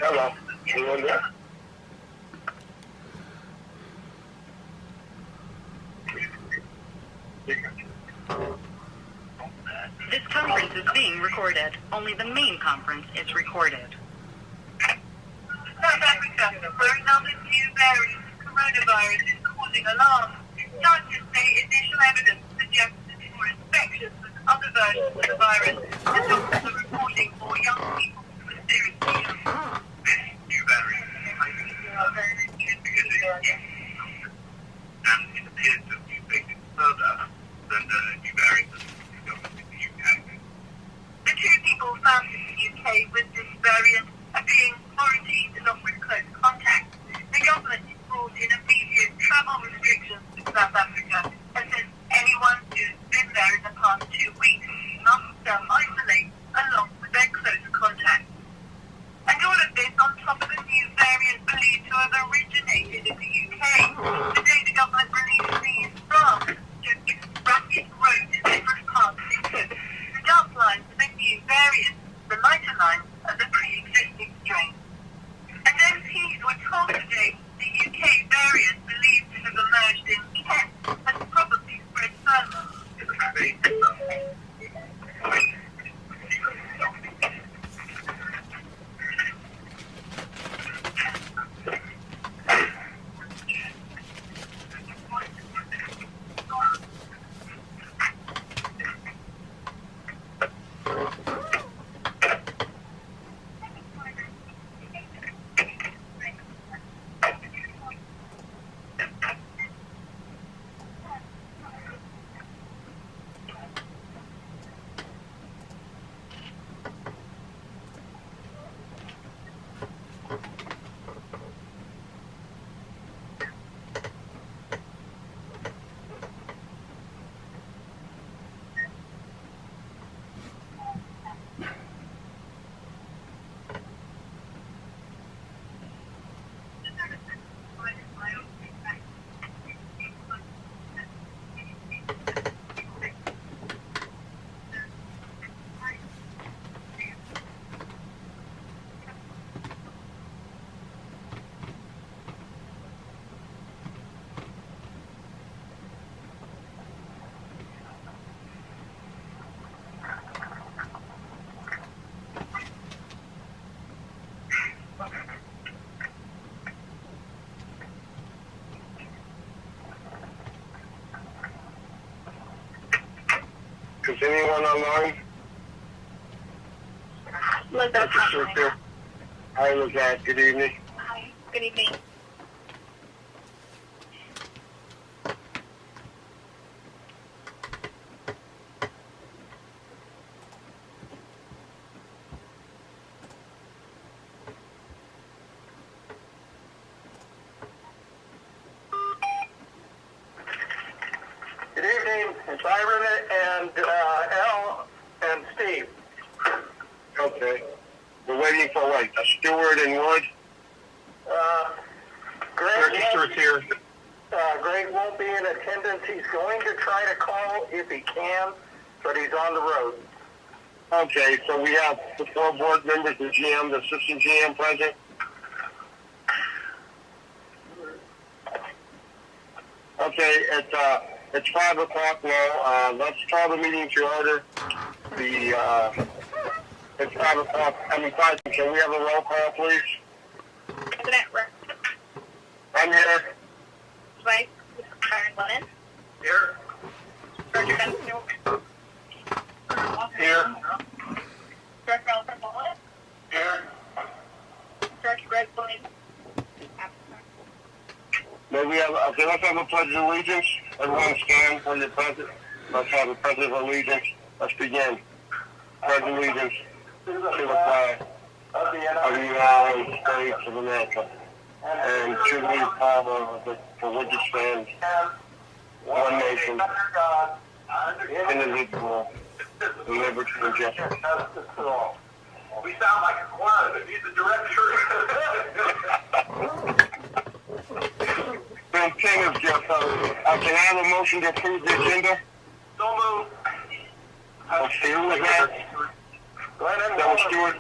Hello. Anyone there? This conference is being recorded. Only the main conference is recorded. South Africa, where another new variant of coronavirus is causing alarm. Scientists say initial evidence suggests more infections with other versions of the virus, and doctors are reporting more young people with serious symptoms. This new variant is because and it appears to have mutated further than the new variant that's discovered in the UK. The two people found in the UK with this variant are being quarantined along with close contacts. The government has brought in immediate travel restrictions to South Africa and says anyone who's been there in the past 2 weeks must self-isolate along with their close contacts. And all of this on top of a new variant believed to have originated in the UK. Today the government released these France showed its rapid growth in different parts of England. The dark lines are the new variant, the lighter lines are the pre-existing strain. And MPs were told today the UK variant believed to have emerged in Kent has probably spread further. Is anyone online? Linda, Hi, Lizette. Good evening. hi. Good evening. Good evening. It's Byron and Al and Steve. Okay. We're waiting for what? A Stewart and Wood? Stewart's here. Greg won't be in attendance. He's going to try to call if he can, but he's on the road. Okay, so we have the 4 board members, the GM, the assistant GM present. Okay, it's 5 o'clock now. Let's call the meeting to order. It's 5 o'clock. 5. Can we have a roll call, please? President Rick, I'm here. Vice Byron Lennon, Here. Director Ben Stewart, Here. Director Alfred Mullet, Here. Director Greg Blaine. May we have, okay, let's have a pledge of allegiance. Everyone stand for the president. Let's have a pledge of allegiance. Let's begin. Pledge of allegiance to the flag of the United States of America and to the republic for which it stands, one nation, indivisible, with liberty and justice for all. We sound like a choir that needs a director. Ben King is just, can I have a motion to approve the agenda? So moved. Okay, who was that? That was Stewart.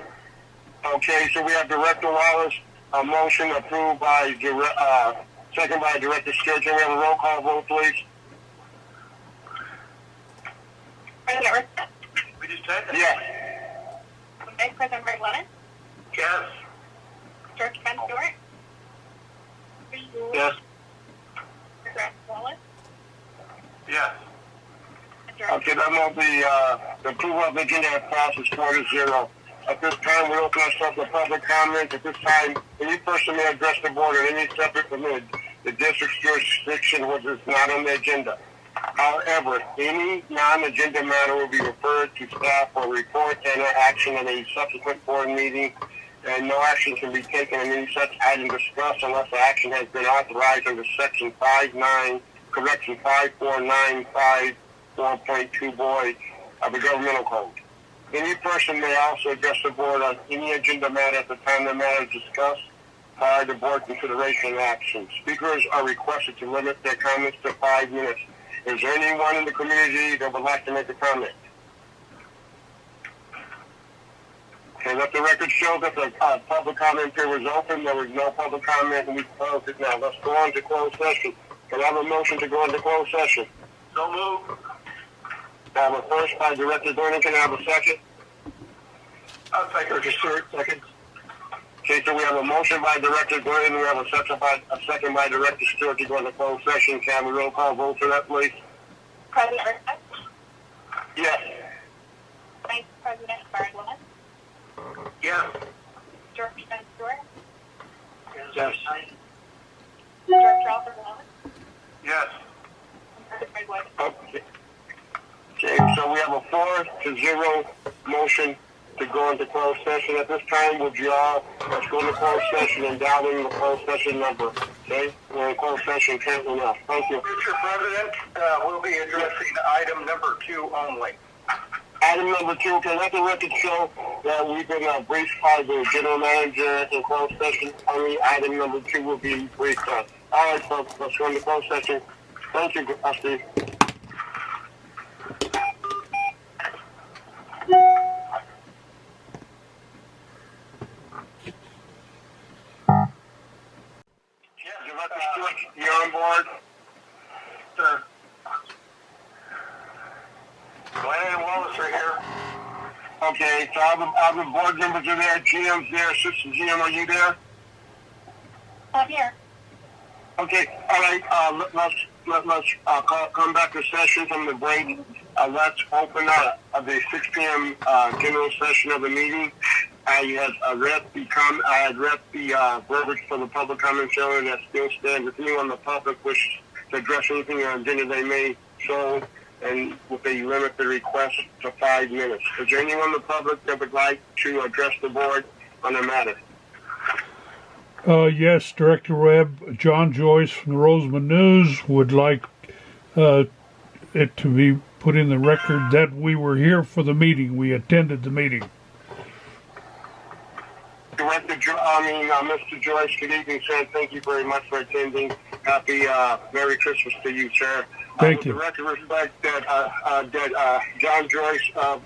Okay, so we have Director Wallace, a motion approved by, second by Director Stewart. Can we have a roll call vote, please? President Ricks? We just said that. Yes. Vice President Greg Lennon? Yes. Director Ben Stewart? Yes. Director Wallace? Yes. Okay, that will be, the approval of the agenda passes 4-0. At this time, we open ourselves to public comment. At this time, any person may address the board on any subject within the district's jurisdiction which is not on the agenda. However, any non-agenda matter will be referred to staff for report and action in a subsequent board meeting, and no action can be taken on any such item discussed unless the action has been authorized under Section 54.2 of the Governmental Code. Any person may also address the board on any agenda matter at the time the matter is discussed prior to board consideration and action. Speakers are requested to limit their comments to 5 minutes. Is there anyone in the community that would like to make a comment? Okay, let the record show that the public comment period was open. There was no public comment, and we closed it now. Let's go on to closed session. Can I have a motion to go into closed session? So move. I have a first by Director Gordon. Can I have a second? I'll take Director Stewart, second. Okay, so we have a motion by Director Gordon. We have a second by Director Stewart to go into closed session. Can I have a roll call vote for that, please? President Ricks? Yes. Vice President Greg Lennon? Yes. Director Ben Stewart? Yes. Director Alfred Wallace? Yes. And Greg White? Okay. Okay, so we have a 4-0 motion to go into closed session. At this time, would you all, let's go into closed session and dial in the closed session number. Okay? We're in closed session currently now. Thank you. Mr. President, we'll be addressing item number 2 only. Item number 2, can let the record show that we've been briefed by the general manager in closed session. Only item number 2 will be briefed on. All right, folks, let's go into closed session. Thank you, Steve. Director Stewart, you on board? Sir. Glenn and Wallace are here. Okay, so all the board members are there, GM's there, Assistant GM, are you there? I'm here. Okay, all right, let's come back to session from the break. Let's open up the 6 p.m. General session of the meeting. I had read the verbiage for the public comment show, and that still stands. If anyone on the public wishes to address anything on agenda, they may so, and they limit the request to 5 minutes. Is there anyone in the public that would like to address the board on the matter? Yes, Director Webb, John Joyce from the Roseman News would like it to be put in the record that we were here for the meeting. We attended the meeting. Mr. Joyce, good evening, sir. Thank you very much for attending. Happy Merry Christmas to you, sir. Thank you. With the record respect that John Joyce of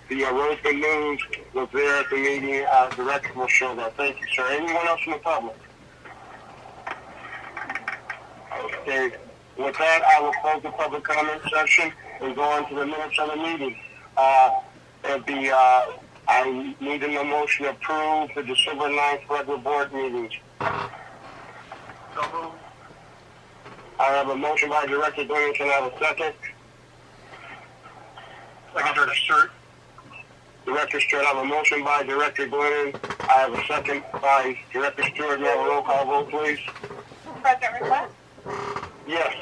the Roseman News was there at the meeting. The record will show that. Thank you, sir. Anyone else in the public? Okay. With that, I will close the public comment section and go on to the minutes of the meeting. I need a motion to approve the December 9th regular board meetings. So moved. I have a motion by Director Glenn. Can I have a second? Second, Director Stewart. Director Stewart, I have a motion by Director Glenn. I have a second by Director Stewart. May I have a roll call vote, please? President Ricks? Yes.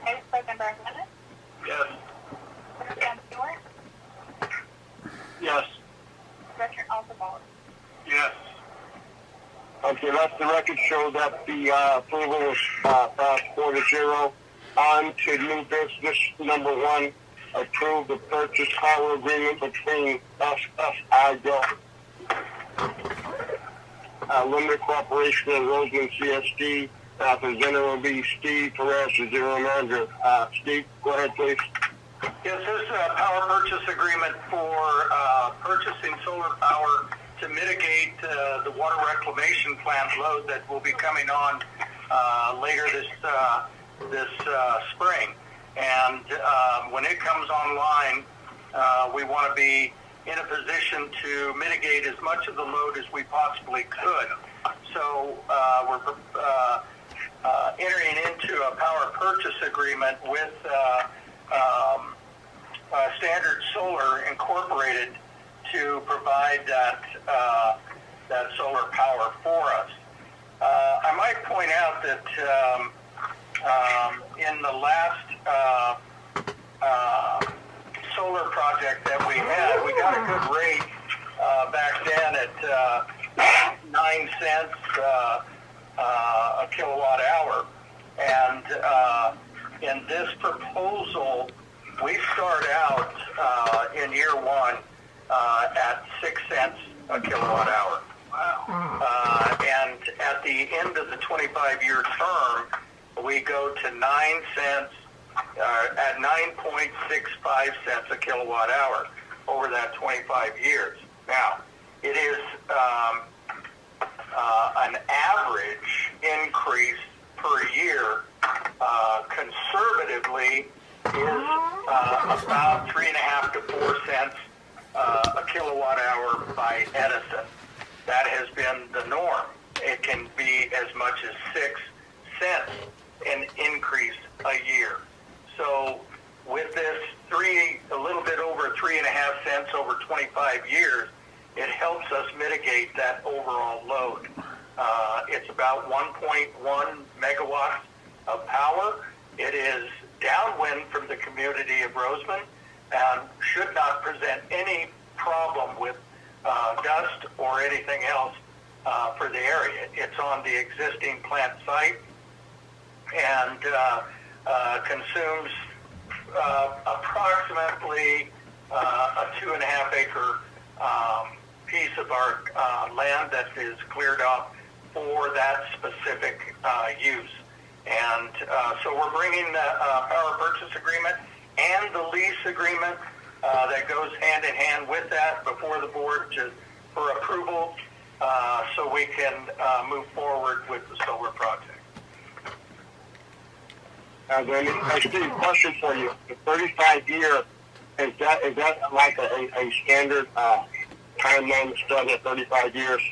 Vice President Greg Lennon? Yes. Director Ben Stewart? Yes. Director Alfred Wallace? Yes. Okay, let the record show that the approval was passed 4-0. On to new business number 1. Approve the purchase power agreement between SSI Limited Corporation and Roseman CSD. Presenter will be Steve Perez, the general manager. Steve, go ahead, please. Yes, this is a power purchase agreement for purchasing solar power to mitigate the water reclamation plant load that will be coming on later this spring. And when it comes online, we want to be in a position to mitigate as much of the load as we possibly could. So we're entering into a power purchase agreement with Standard Solar Incorporated to provide that solar power for us. I might point out that in the last solar project that we had, we got a good rate back then at 9 cents a kilowatt hour. And in this proposal, we start out in year one at 6 cents a kilowatt hour. Wow. And at the end of the 25-year term, we go to 9 cents at 9.65 cents a kilowatt hour over that 25 years. Now, it is an average increase per year, conservatively, is about 3.5 to 4 cents a kilowatt hour by Edison. That has been the norm. It can be as much as 6 cents an increase a year. So with this a little bit over 3.5 cents over 25 years, it helps us mitigate that overall load. It's about 1.1 megawatts of power. It is downwind from the community of Roseman and should not present any problem with dust or anything else for the area. It's on the existing plant site and consumes approximately a 2.5 acre piece of our land that is cleared off for that specific use. And so we're bringing the power purchase agreement and the lease agreement that goes hand in hand with that before the board for approval so we can move forward with the solar project. I see a question for you. The 35-year, is that like a standard timeline start at 35 years?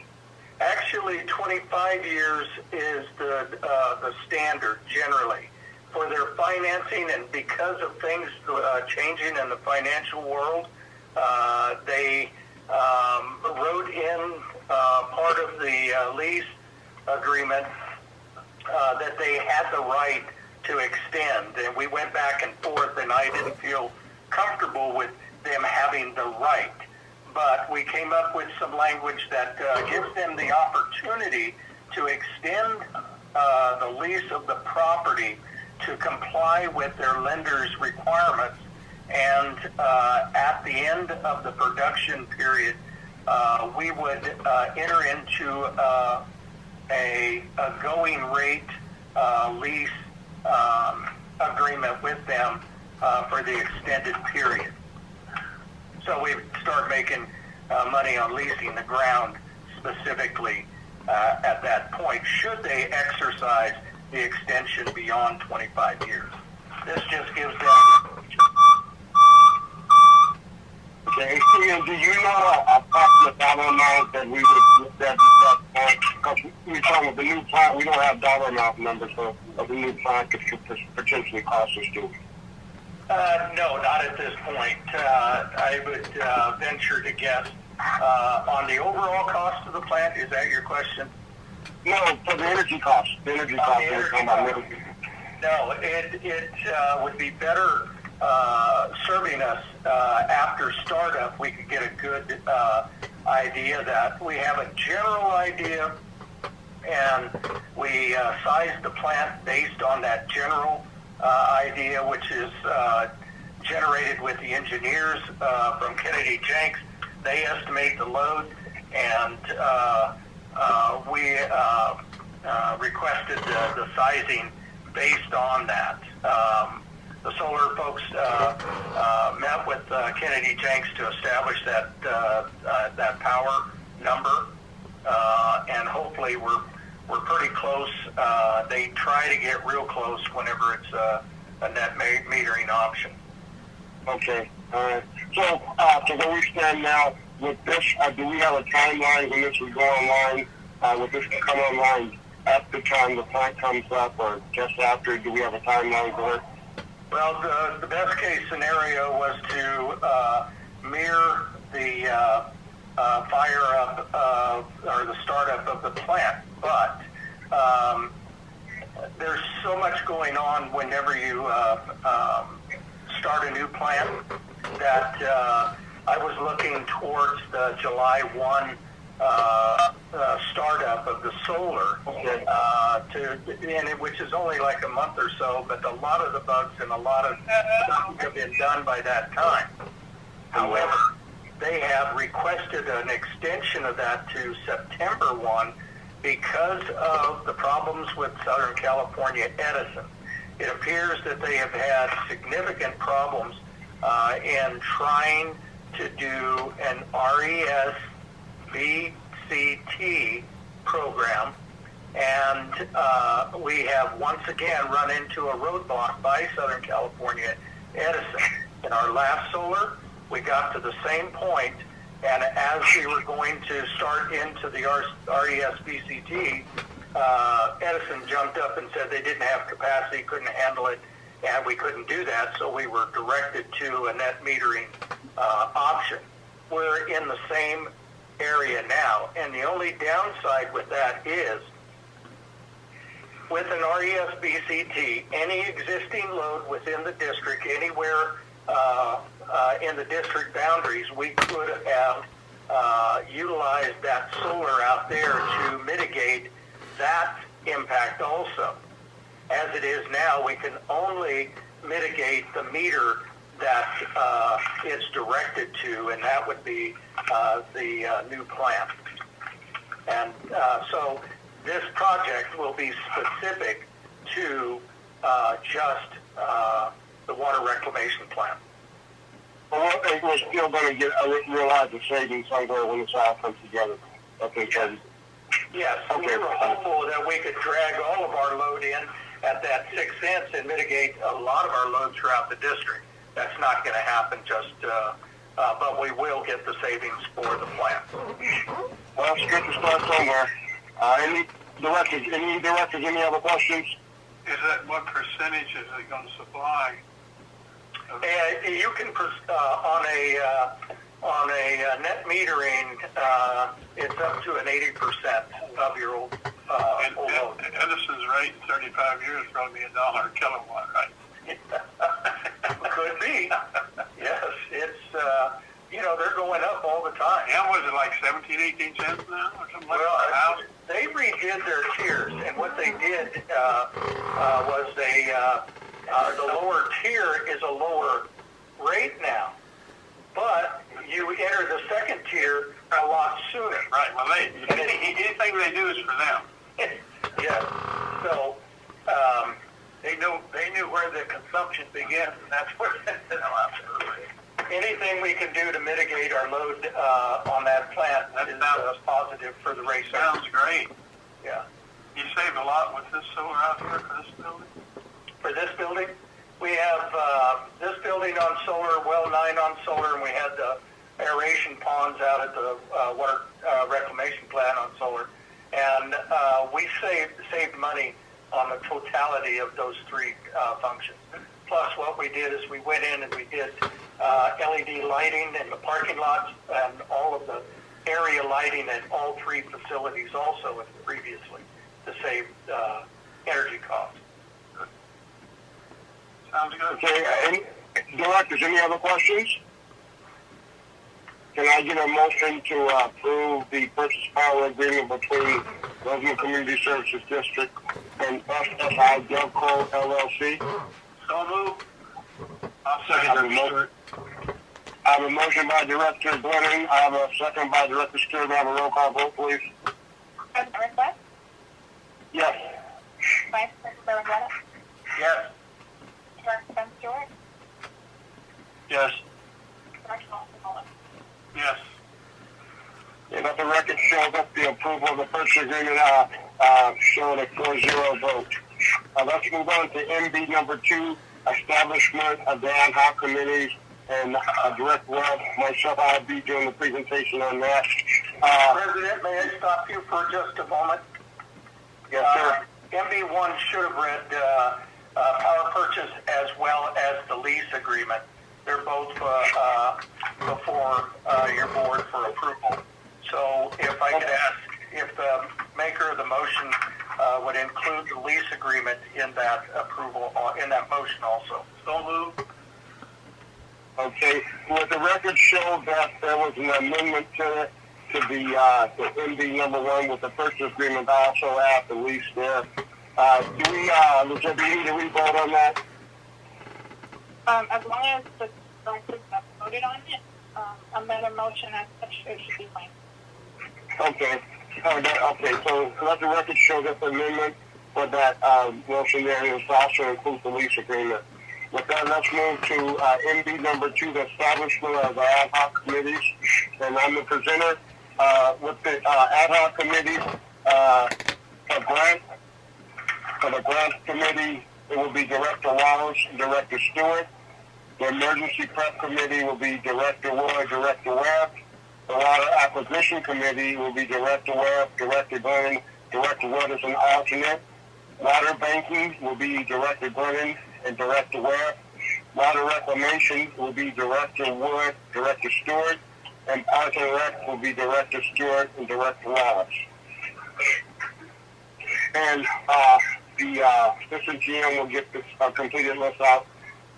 Actually, 25 years is the standard generally for their financing, and because of things changing in the financial world, they wrote in part of the lease agreement that they had the right to extend, and we went back and forth, and I didn't feel comfortable with them having the right. But we came up with some language that gives them the opportunity to extend the lease of the property to comply with their lender's requirements. And at the end of the production period, we would enter into a going rate lease agreement with them for the extended period. So we start making money on leasing the ground specifically at that point, should they exercise the extension beyond 25 years. This just gives them... Okay, and do you know approximate dollar amount that we would, because we're talking about the new plant, we don't have dollar amount numbers of the new plant that could potentially cost us to? No, not at this point. I would venture to guess on the overall cost of the plant. Is that your question? No, for the energy cost. The energy cost. No, it would be better serving us after startup. We could get a good idea that we have a general idea, and we size the plant based on that general idea, which is generated with the engineers from Kennedy Jenks. They estimate the load, and we requested the sizing based on that. The solar folks met with Kennedy Jenks to establish that power number, and hopefully we're pretty close. They try to get real close whenever it's a net metering option. Okay. All right. So, to where we stand now with this, do we have a timeline when this will go online? With this to come online at the time the plant comes up, or just after? Do we have a timeline for it? Well, the best case scenario was to mirror the fire up or the startup of the plant, but there's so much going on whenever you start a new plant that I was looking towards the July 1 startup of the solar, which is only like a month or so, but a lot of the bugs and a lot of stuff have been done by that time. However, they have requested an extension of that to September 1 because of the problems with Southern California Edison. It appears that they have had significant problems in trying to do an RESVCT program, and we have once again run into a roadblock by Southern California Edison. In our last solar, we got to the same point, and as we were going to start into the RESVCT, Edison jumped up and said they didn't have capacity, couldn't handle it, and we couldn't do that, so we were directed to a net metering option. We're in the same area now, and the only downside with that is, with an RESVCT, any existing load within the district, anywhere in the district boundaries, we could have utilized that solar out there to mitigate that impact also. As it is now, we can only mitigate the meter that it's directed to, and that would be the new plant. And so this project will be specific to just the water reclamation plant. Well, we're still going to realize the savings somewhere when it's all comes together. Okay, yes. Yes, okay. We were hopeful that we could drag all of our load in at that 6 cents and mitigate a lot of our load throughout the district. That's not going to happen but we will get the savings for the plant. Well, it's good to start somewhere. Any directors, any other questions? Is that what percentage is it going to supply? You can on a net metering, it's up to an 80% of your old load. Edison's rate in 35 years is probably $1 a kilowatt, right? Could be. Yes, it's they're going up all the time. Yeah, was it like 17, 18 cents now or something like that? They redid their tiers, and what they did was the lower tier is a lower rate now, but you enter the second tier a lot sooner. Right. Well, anything they do is for them. Yes. So they knew where the consumption begins, and that's where. Absolutely. Anything we can do to mitigate our load on that plant is positive for the race. Sounds great. Yeah. You saved a lot with this solar out here for this building? For this building, we have this building on solar, well 9 on solar, and we had the aeration ponds out at the water reclamation plant on solar. And we saved money on the totality of those three functions. Plus, what we did is we went in and we did LED lighting in the parking lots and all of the area lighting at all three facilities also previously to save energy costs. Sounds good. Okay, directors, any other questions? Can I get a motion to approve the purchase power agreement between Roseman Community Services District and SSI Delco LLC? So moved. I'll I have a motion by Director Glennon. I have a second by Director Stewart. May I have a roll call vote, please? President West? Yes. Vice President Barrett? Yes. Director Stewart? Yes. Director Muller? Yes. And let the record show that the approval of the purchase agreement showed a 4-0 vote. Let's move on to MB number 2, establishment of the ad hoc committees, and Director Webb, myself, I'll be doing the presentation on that. President, may I stop you for just a moment? Yes, sir. MB1 should have read power purchase as well as the lease agreement. They're both before your board for approval. So if I could ask if the maker of the motion would include the lease agreement in that approval, in that motion also. So moved. Okay. Would the record show that there was an amendment to the MD number 1 with the purchase agreement? I also have the lease there. Do we need to re-vote on that? As long as the directors have voted on it, another motion as such, it should be fine. Okay. Okay, so let the record show that the amendment for that motion there is also includes the lease agreement. With that, let's move to MD number 2, the establishment of the ad hoc committees. And I'm the presenter with the ad hoc committee for the grant committee. It will be Director Wallace and Director Stewart. The emergency prep committee will be Director Wood, Director Webb. The water acquisition committee will be Director Webb, Director Glennon, Director Wood is an alternate. Water banking will be Director Glennon and Director Webb. Water reclamation will be Director Wood, Director Stewart. And Parks and Rec will be Director Stewart and Director Wallace. And the assistant GM will get this completed list out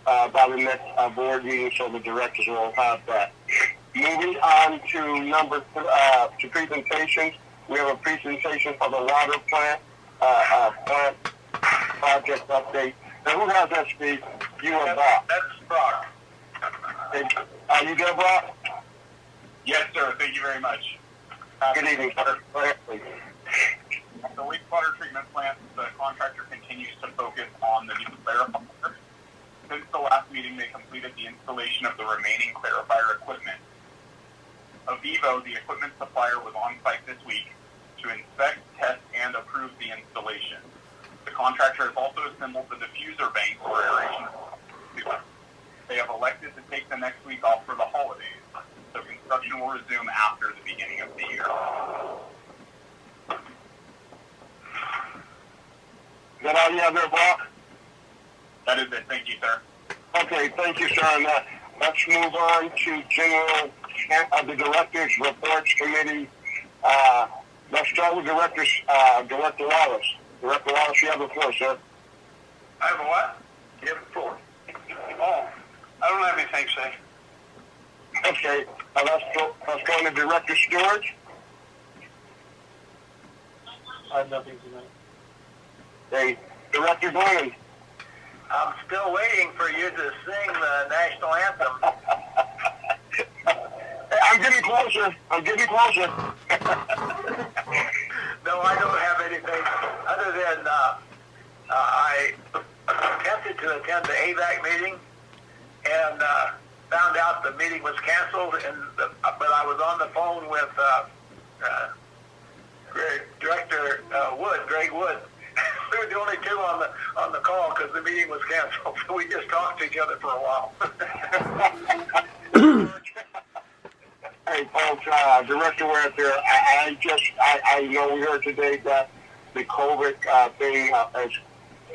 by the next board meeting, so the directors will have that. Moving on to to presentations, we have a presentation for the water plant project update. Now, who has that, Steve? You or Brock? That's Brock. Are you there, Brock? Yes, sir. Thank you very much. Good evening, sir. Go ahead, please. The wastewater treatment plant, the contractor continues to focus on the new clarifier. Since the last meeting, they completed the installation of the remaining clarifier equipment. Avivo, the equipment supplier, was on site this week to inspect, test, and approve the installation. The contractor has also assembled the diffuser bank for aeration. They have elected to take the next week off for the holidays, so construction will resume after the beginning of the year. Is that all you have there, Brock? That is it. Thank you, sir. Okay, thank you, sir. And, let's move on to the Directors Reports Committee. Let's start with Director Wallace. Director Wallace, you have the floor, sir. I have a what? You have the floor. Oh, I don't have anything to say. Okay, let's go to Director Stewart. I have nothing tonight. Okay, Director Glennon. I'm still waiting for you to sing the national anthem. I'm getting closer. No, I don't have anything other than I attempted to attend the AVAC meeting and found out the meeting was canceled, but I was on the phone with Director Greg Wood. We were the only two on the call because the meeting was canceled, so we just talked to each other for a while. Hey, folks, Director Webb here. I know we heard today that the COVID thing is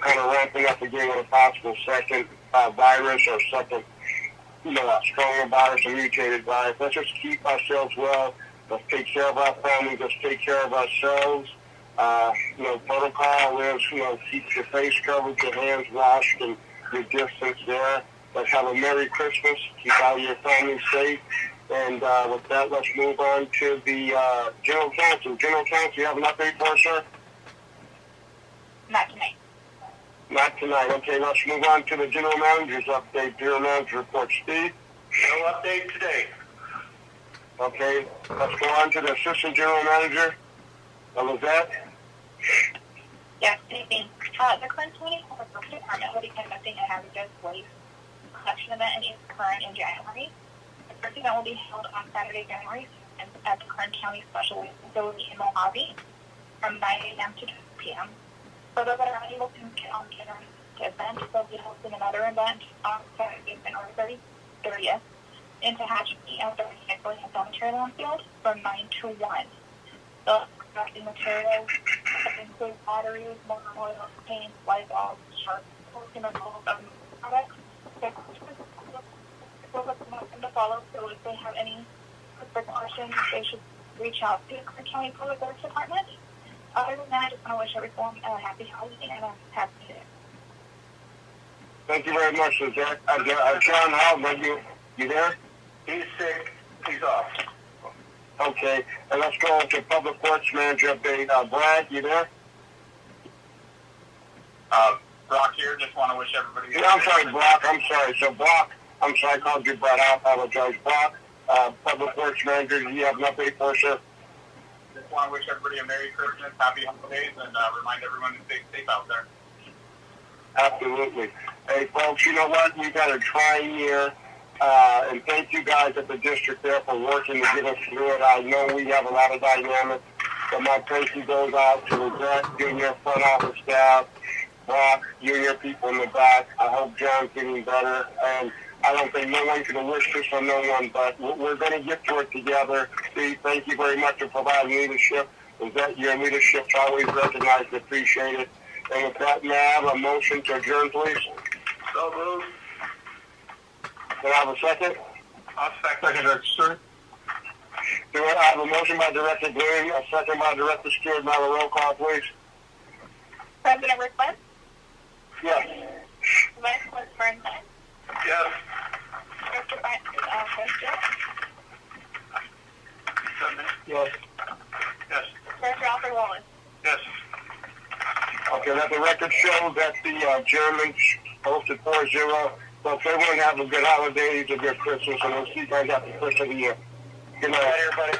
kind of ramping up again with a possible second virus or second, a stronger virus, a mutated virus. Let's just keep ourselves well. Let's take care of our families. Let's take care of ourselves. Protocol is, keep your face covered, your hands washed, and your distance there. Let's have a Merry Christmas. Keep all your family safe. And with that, let's move on to the General Counsel. General Counsel, you have an update for us, sir? Not tonight. Not tonight. Okay, let's move on to the General Manager's update. General Manager report. Steve? No update today. Okay, let's go on to the Assistant General Manager. Lizette? Yes, evening. The Clinton County Public Works Department will be conducting a hazardous waste collection event and is current in January. The first event will be held on Saturday, January at the Kern County Special Week Facility in Mojave from 9 a.m. to 2 p.m. For those that are unable to get on the event, they'll be hosting another event on Saturday, January 30th in Tehachapi Outdoor Cycling and Cemetery Lawn Field from 9 to 1. They'll be collecting materials that include batteries, motor oil, paint, light bulbs, sharp chemicals, and products. To follow, so if they have any specific questions, they should reach out to the Kern County Public Works Department. Other than that, I just want to wish everyone a happy holiday and a happy day. Thank you very much, Suzette. John Howard, you there? He's sick. He's off. Okay, and let's go to Public Works Manager update. Brad, you there? Brock here. Just want to wish everybody. Yeah, I'm sorry, Brock. I'm sorry. So, Brock, I'm sorry, I called you Brad. I apologize. Brock, Public Works Manager, do you have an update for us, sir? Just want to wish everybody a Merry Christmas, Happy Holidays, and remind everyone to stay safe out there. Absolutely. Hey, folks, you know what? We've had a trying year, and thank you guys at the district there for working to get us through it. I know we have a lot of dynamics, but my thank you goes out to the Brett Junior front office staff, Brock, Junior people in the back. I hope John's getting better, and I don't think no one can wish this on no one, but we're going to get through it together. Steve, thank you very much for providing leadership. Your leadership's always recognized and appreciated. And with that, may I have a motion to adjourn, please? So moved. Can I have a second? I'll second it, sir. Do I have a motion by Director Green, a second by Director Stewart, and have a roll call, please? President Rick West, Yes. Vice President Bernstein, Yes. Director Westbrook, Yes. Yes. Director Alfred Wallace. Yes. Okay, let the record show that the Germans posted 4-0. So everyone have a good holidays, a good Christmas, and we'll see you guys after the first of the year. Good night, everybody.